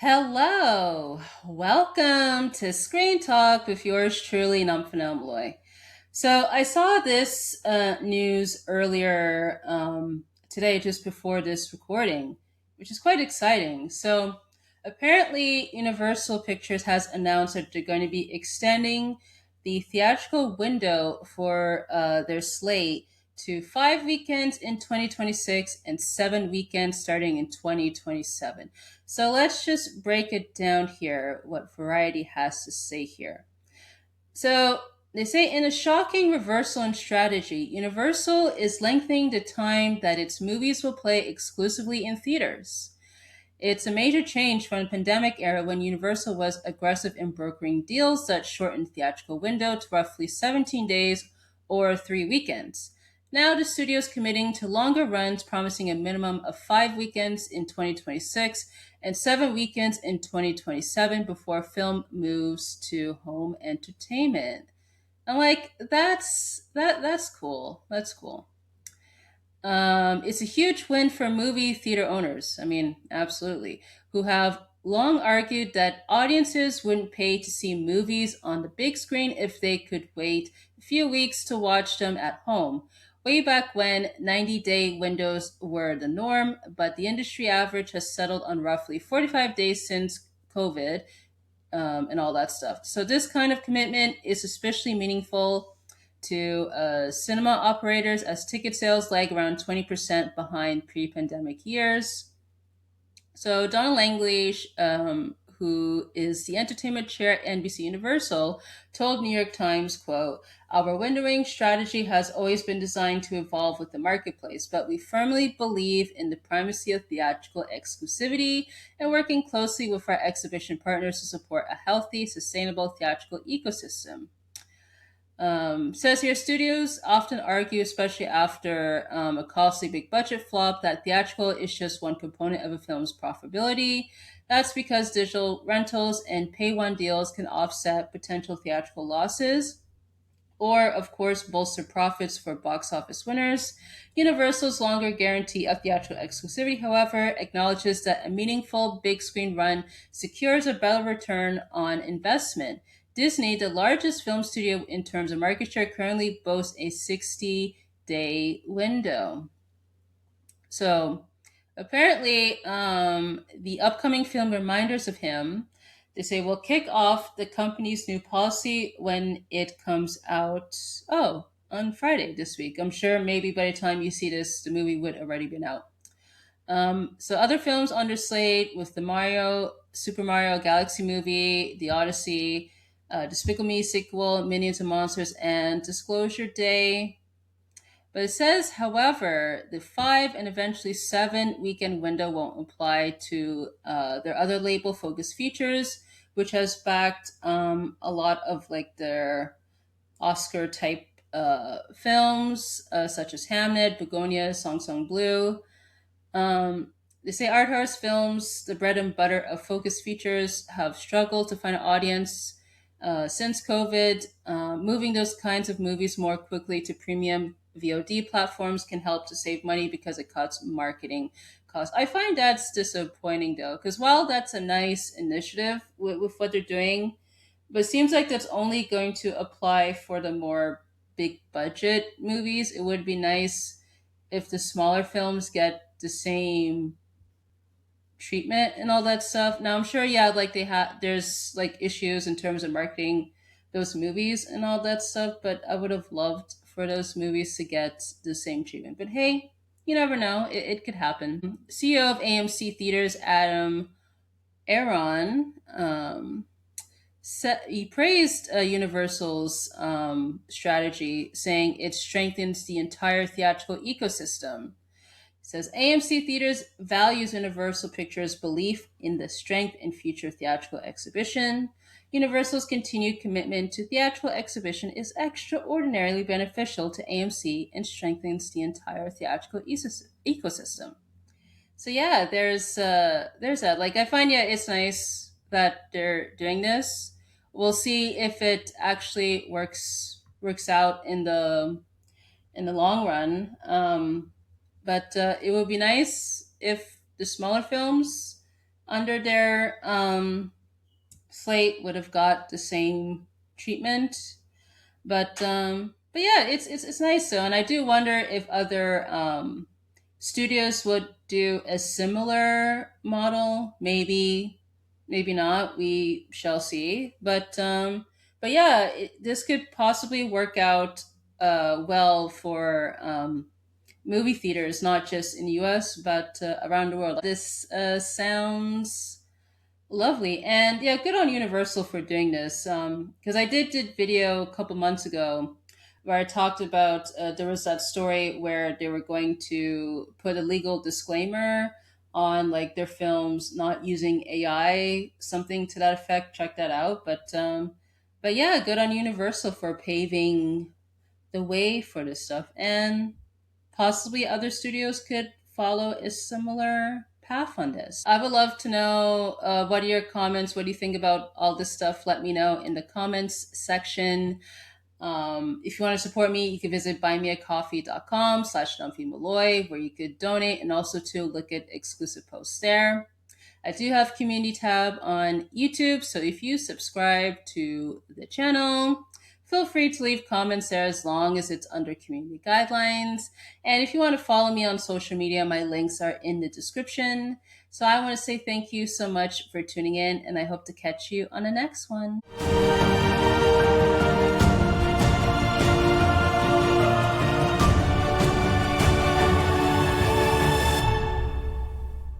Hello, welcome to Screen Talk with yours truly, Nomfanelo. So I saw this news earlier today, just before this recording, which is quite exciting. So apparently, Universal Pictures has announced that they're going to be extending the theatrical window for their slate to 5 weekends in 2026 and 7 weekends starting in 2027. So let's just break it down here, what Variety has to say here. So they say in a shocking reversal in strategy, Universal is lengthening the time that its movies will play exclusively in theaters. It's a major change from the pandemic era when Universal was aggressive in brokering deals that shortened theatrical window to roughly 17 days or 3 weekends. Now the studio is committing to longer runs, promising a minimum of 5 weekends in 2026 and 7 weekends in 2027 before film moves to home entertainment. I'm like, that's cool. That's cool. It's a huge win for movie theater owners. I mean, absolutely, who have long argued that audiences wouldn't pay to see movies on the big screen if they could wait a few weeks to watch them at home. Way back when 90-day windows were the norm, but the industry average has settled on roughly 45 days since COVID, and all that stuff. So this kind of commitment is especially meaningful to cinema operators as ticket sales lag around 20% behind pre-pandemic years. So Donna Langley, who is the entertainment chair at NBC Universal, told New York Times, quote, "Our windowing strategy has always been designed to evolve with the marketplace, but we firmly believe in the primacy of theatrical exclusivity and working closely with our exhibition partners to support a healthy, sustainable theatrical ecosystem." Says here, studios often argue, especially after a costly big budget flop, that theatrical is just one component of a film's profitability. That's because digital rentals and pay one deals can offset potential theatrical losses or, of course, bolster profits for box office winners. Universal's longer guarantee of theatrical exclusivity, however, acknowledges that a meaningful big screen run secures a better return on investment. Disney, the largest film studio in terms of market share, currently boasts a 60-day window. So apparently, the upcoming film Reminders of Him, they say, will kick off the company's new policy when it comes out. Oh, on Friday this week. I'm sure maybe by the time you see this, the movie would already been out. So other films on the slate with the Super Mario Galaxy movie, The Odyssey, Despicable Me sequel, Minions and Monsters, and Disclosure Day. But it says, however, the 5 and eventually 7 weekend window won't apply to their other label, Focus Features, which has backed a lot of like their Oscar type films, such as Hamnet, Begonia, Song Song Blue. They say art house films, the bread and butter of Focus Features, have struggled to find an audience since COVID. Moving those kinds of movies more quickly to premium VOD platforms can help to save money because it cuts marketing costs. I find that's disappointing though, because while that's a nice initiative with what they're doing, but it seems like that's only going to apply for the more big budget movies. It would be nice if the smaller films get the same treatment and all that stuff. Now I'm sure, yeah, like there's like issues in terms of marketing those movies and all that stuff, but I would have loved for those movies to get the same treatment. But hey, you never know. It could happen. CEO of AMC Theaters, Adam Aaron, he praised Universal's strategy, saying it strengthens the entire theatrical ecosystem. It says AMC Theaters values Universal Pictures' belief in the strength and future theatrical exhibition. Universal's continued commitment to theatrical exhibition is extraordinarily beneficial to AMC and strengthens the entire theatrical ecosystem. So yeah, there's that. Like I find, yeah, it's nice that they're doing this. We'll see if it actually works out in the long run. But it would be nice if the smaller films under their slate would have got the same treatment. But yeah, it's nice though, and I do wonder if other studios would do a similar model. Maybe, maybe not. We shall see. But yeah, this could possibly work out well for movie theaters, not just in the U.S. but around the world. This sounds lovely, and yeah, good on Universal for doing this. Because I did video a couple months ago where I talked about there was that story where they were going to put a legal disclaimer on like their films not using AI, something to that effect. Check that out. But yeah, good on Universal for paving the way for this stuff, and possibly other studios could follow a similar path on this. I would love to know what are your comments? What do you think about all this stuff? Let me know in the comments section. If you want to support me, you can visit buymeacoffee.com/Malloy, where you could donate and also to look at exclusive posts there. I do have community tab on YouTube, so if you subscribe to the channel, feel free to leave comments there as long as it's under community guidelines. And if you want to follow me on social media, my links are in the description. So I want to say thank you so much for tuning in, and I hope to catch you on the next one.